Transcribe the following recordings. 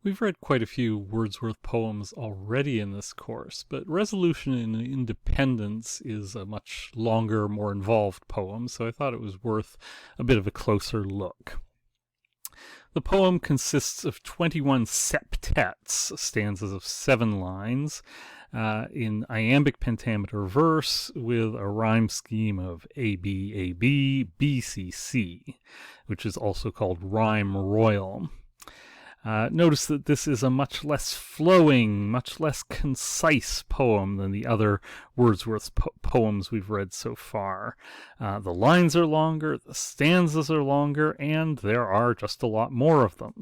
We've read quite a few Wordsworth poems already in this course, but Resolution and Independence is a much longer, more involved poem, so I thought it was worth a bit of a closer look. The poem consists of 21 septets, stanzas of 7 lines, in iambic pentameter verse with a rhyme scheme of AB, AB, BC, C, which is also called rhyme royal. Notice that this is a much less flowing, much less concise poem than the other Wordsworth poems we've read so far. The lines are longer, the stanzas are longer, and there are just a lot more of them.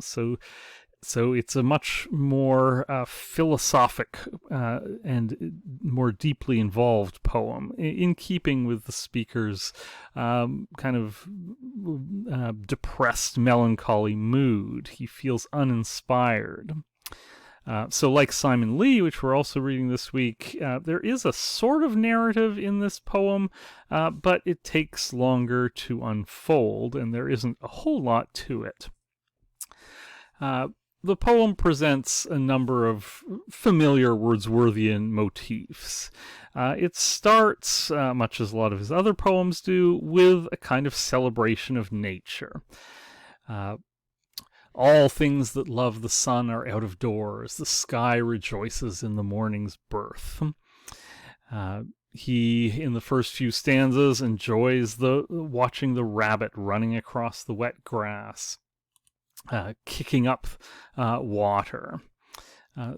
So it's a much more philosophic and more deeply involved poem, in keeping with the speaker's kind of depressed, melancholy mood. He feels uninspired. So like Simon Lee, which we're also reading this week, there is a sort of narrative in this poem, but it takes longer to unfold, and there isn't a whole lot to it. The poem presents a number of familiar Wordsworthian motifs. It starts, much as a lot of his other poems do, with a kind of celebration of nature. All things that love the sun are out of doors. The sky rejoices in the morning's birth. He, in the first few stanzas, enjoys watching the rabbit running across the wet grass. Kicking up water.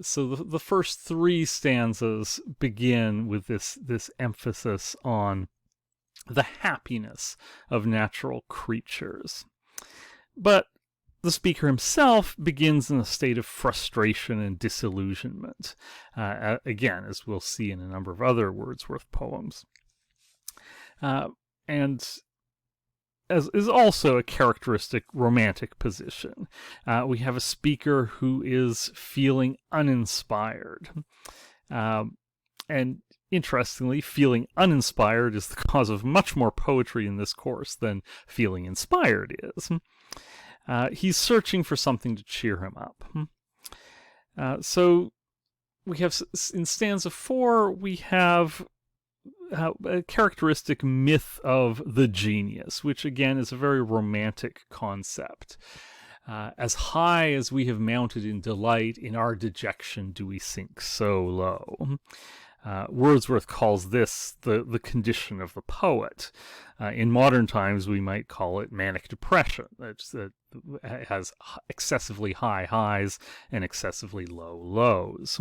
So the first 3 stanzas begin with this emphasis on the happiness of natural creatures. But the speaker himself begins in a state of frustration and disillusionment, again, as we'll see in a number of other Wordsworth poems. And as is also a characteristic romantic position. We have a speaker who is feeling uninspired. And interestingly, feeling uninspired is the cause of much more poetry in this course than feeling inspired is. He's searching for something to cheer him up. So we have, in stanza 4, we have a characteristic myth of the genius, which again is a very romantic concept. As high as we have mounted in delight, in our dejection do we sink so low. Wordsworth calls this the condition of the poet. In modern times, we might call it manic depression. It has excessively high highs and excessively low lows.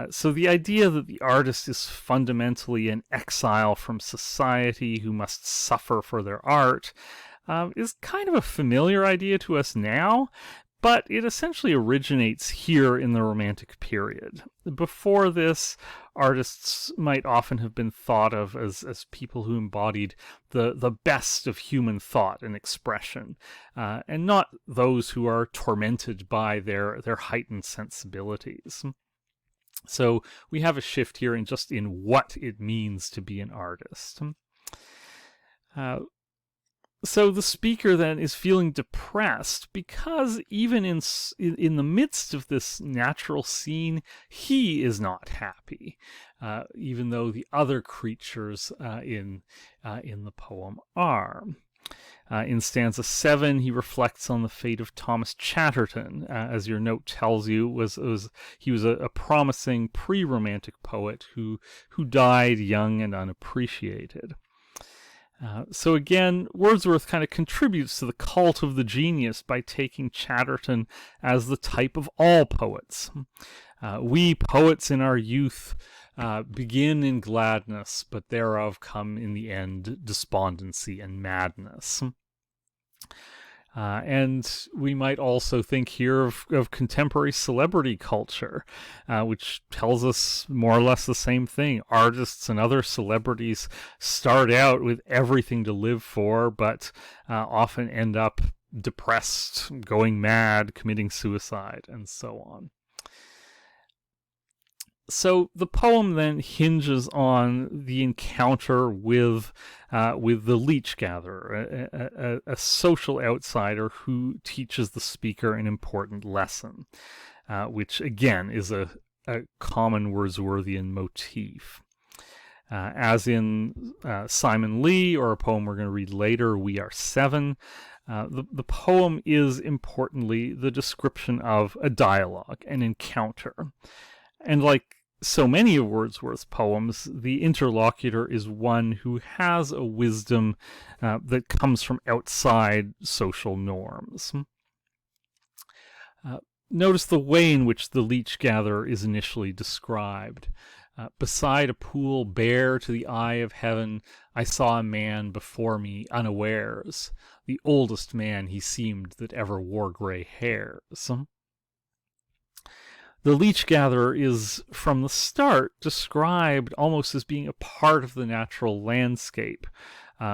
So the idea that the artist is fundamentally an exile from society who must suffer for their art is kind of a familiar idea to us now, but it essentially originates here in the Romantic period. Before this, artists might often have been thought of as people who embodied the best of human thought and expression, and not those who are tormented by their heightened sensibilities. So we have a shift here in what it means to be an artist. So the speaker then is feeling depressed because even in the midst of this natural scene, he is not happy, even though the other creatures in the poem are. In stanza 7, he reflects on the fate of Thomas Chatterton. As your note tells you, he was a promising pre-romantic poet who died young and unappreciated. So again, Wordsworth kind of contributes to the cult of the genius by taking Chatterton as the type of all poets. We poets in our youth begin in gladness, but thereof come in the end despondency and madness. And we might also think here of contemporary celebrity culture, which tells us more or less the same thing. Artists and other celebrities start out with everything to live for, but often end up depressed, going mad, committing suicide, and so on. So the poem then hinges on the encounter with the leech gatherer, a social outsider who teaches the speaker an important lesson, which again is a common Wordsworthian motif. As in Simon Lee, or a poem we're going to read later, We Are Seven, the poem is importantly the description of a dialogue, an encounter. And like so many of Wordsworth's poems, the interlocutor is one who has a wisdom that comes from outside social norms. Notice the way in which the leech gatherer is initially described. Beside a pool bare to the eye of heaven, I saw a man before me unawares. The oldest man he seemed that ever wore grey hairs. The leech gatherer is, from the start, described almost as being a part of the natural landscape.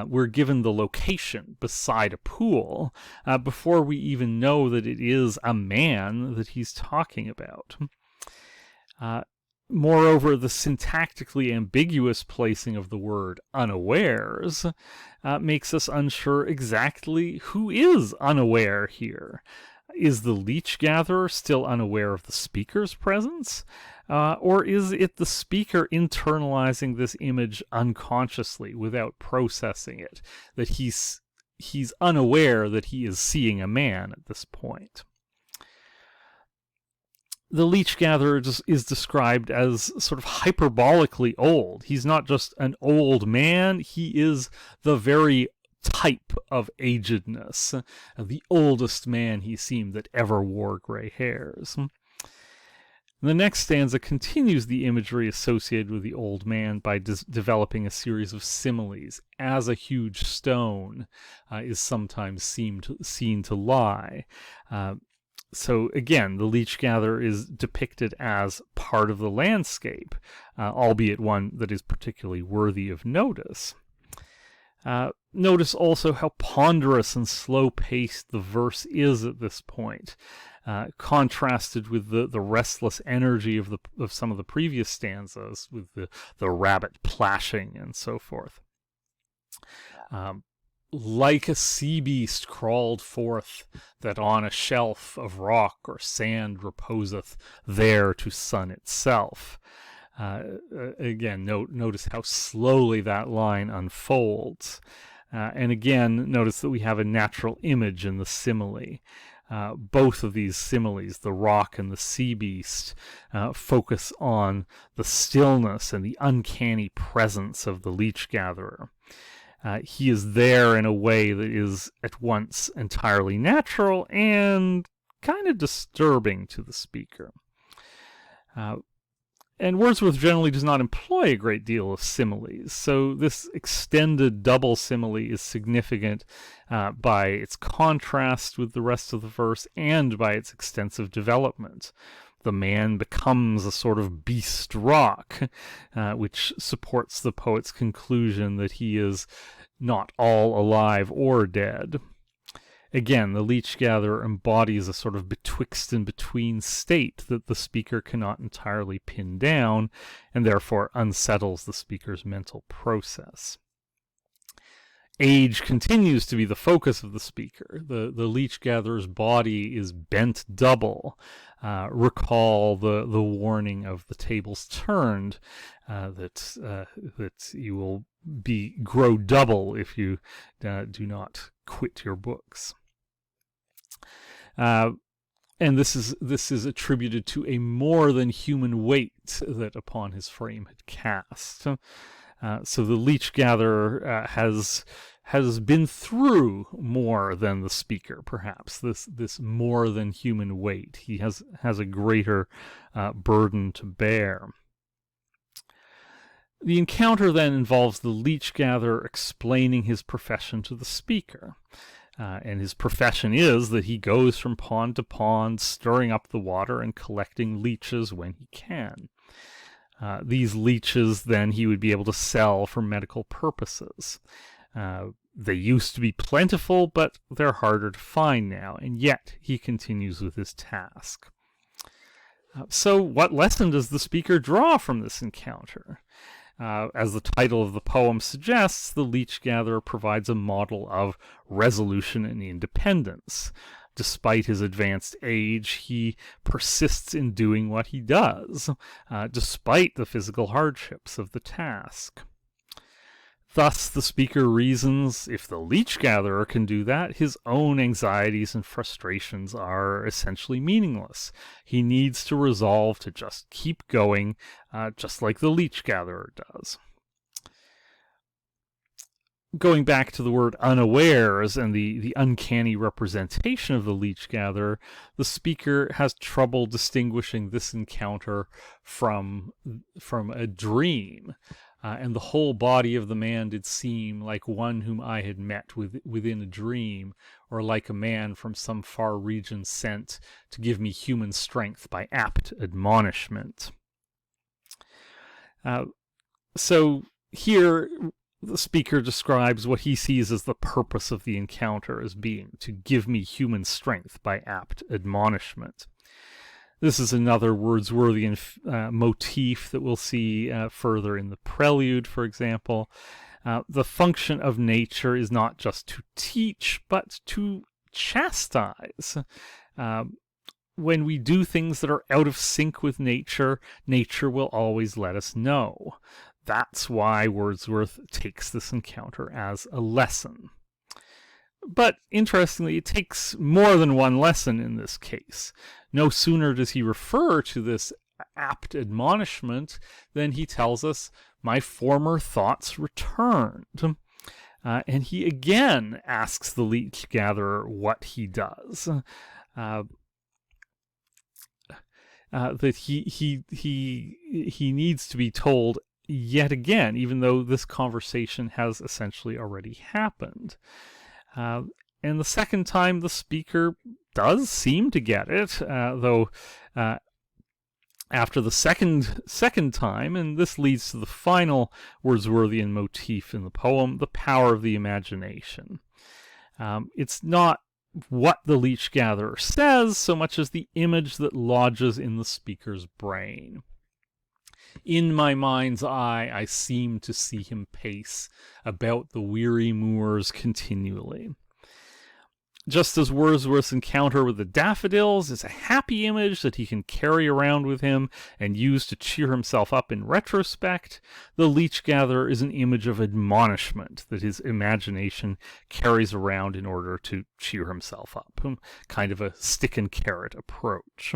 We're given the location, beside a pool, before we even know that it is a man that he's talking about. Moreover, the syntactically ambiguous placing of the word unawares makes us unsure exactly who is unaware here. Is the leech gatherer still unaware of the speaker's presence? Or is it the speaker internalizing this image unconsciously without processing it? That he's unaware that he is seeing a man at this point. The leech gatherer is described as sort of hyperbolically old. He's not just an old man, he is the very type of agedness, the oldest man he seemed that ever wore grey hairs. The next stanza continues the imagery associated with the old man by developing a series of similes, as a huge stone is sometimes seen to lie. So again, the leech gatherer is depicted as part of the landscape, albeit one that is particularly worthy of notice. Notice also how ponderous and slow-paced the verse is at this point, contrasted with the restless energy of some of the previous stanzas, with the rabbit plashing and so forth. Like a sea beast crawled forth, that on a shelf of rock or sand reposeth, there to sun itself. Again, notice how slowly that line unfolds. And again, notice that we have a natural image in the simile. Both of these similes, the rock and the sea beast, focus on the stillness and the uncanny presence of the leech gatherer. He is there in a way that is at once entirely natural and kind of disturbing to the speaker. And Wordsworth generally does not employ a great deal of similes, so this extended double simile is significant by its contrast with the rest of the verse and by its extensive development. The man becomes a sort of beast rock, which supports the poet's conclusion that he is not all alive or dead. Again, the leech gatherer embodies a sort of betwixt and between state that the speaker cannot entirely pin down, and therefore unsettles the speaker's mental process. Age continues to be the focus of the speaker. The leech gatherer's body is bent double. Recall the warning of the tables turned, that you will grow double if you do not quit your books. And this is attributed to a more than human weight that upon his frame had cast. So the leech gatherer has been through more than the speaker, perhaps. This more than human weight. He has a greater burden to bear. The encounter then involves the leech gatherer explaining his profession to the speaker. And his profession is that he goes from pond to pond, stirring up the water and collecting leeches when he can. These leeches, then, he would be able to sell for medical purposes. They used to be plentiful, but they're harder to find now, and yet he continues with his task. So what lesson does the speaker draw from this encounter? As the title of the poem suggests, the leech gatherer provides a model of resolution and independence. Despite his advanced age, he persists in doing what he does, despite the physical hardships of the task. Thus, the speaker reasons, if the leech gatherer can do that, his own anxieties and frustrations are essentially meaningless. He needs to resolve to just keep going, just like the leech gatherer does. Going back to the word unawares and the uncanny representation of the leech gatherer, the speaker has trouble distinguishing this encounter from a dream. And the whole body of the man did seem like one whom I had met within a dream, or like a man from some far region sent to give me human strength by apt admonishment. So here the speaker describes what he sees as the purpose of the encounter as being to give me human strength by apt admonishment. This is another Wordsworthian motif that we'll see further in the prelude, for example. The function of nature is not just to teach, but to chastise. When we do things that are out of sync with nature, nature will always let us know. That's why Wordsworth takes this encounter as a lesson. But interestingly, it takes more than one lesson in this case. No sooner does he refer to this apt admonishment than he tells us, "My former thoughts returned." And he again asks the leech gatherer what he does. That he needs to be told yet again, even though this conversation has essentially already happened. And the second time, the speaker does seem to get it, though after the second time, and this leads to the final Wordsworthian motif in the poem, the power of the imagination. It's not what the leech gatherer says so much as the image that lodges in the speaker's brain. In my mind's eye, I seem to see him pace about the weary moors continually. Just as Wordsworth's encounter with the daffodils is a happy image that he can carry around with him and use to cheer himself up in retrospect, the leech gatherer is an image of admonishment that his imagination carries around in order to cheer himself up. Kind of a stick and carrot approach.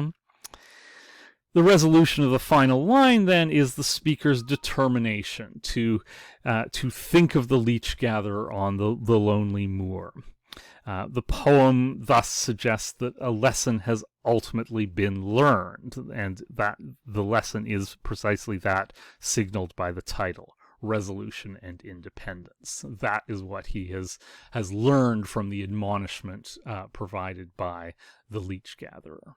The resolution of the final line, then, is the speaker's determination to think of the leech gatherer on the lonely moor. The poem thus suggests that a lesson has ultimately been learned, and that the lesson is precisely that signaled by the title, resolution and independence. That is what he has learned from the admonishment provided by the leech gatherer.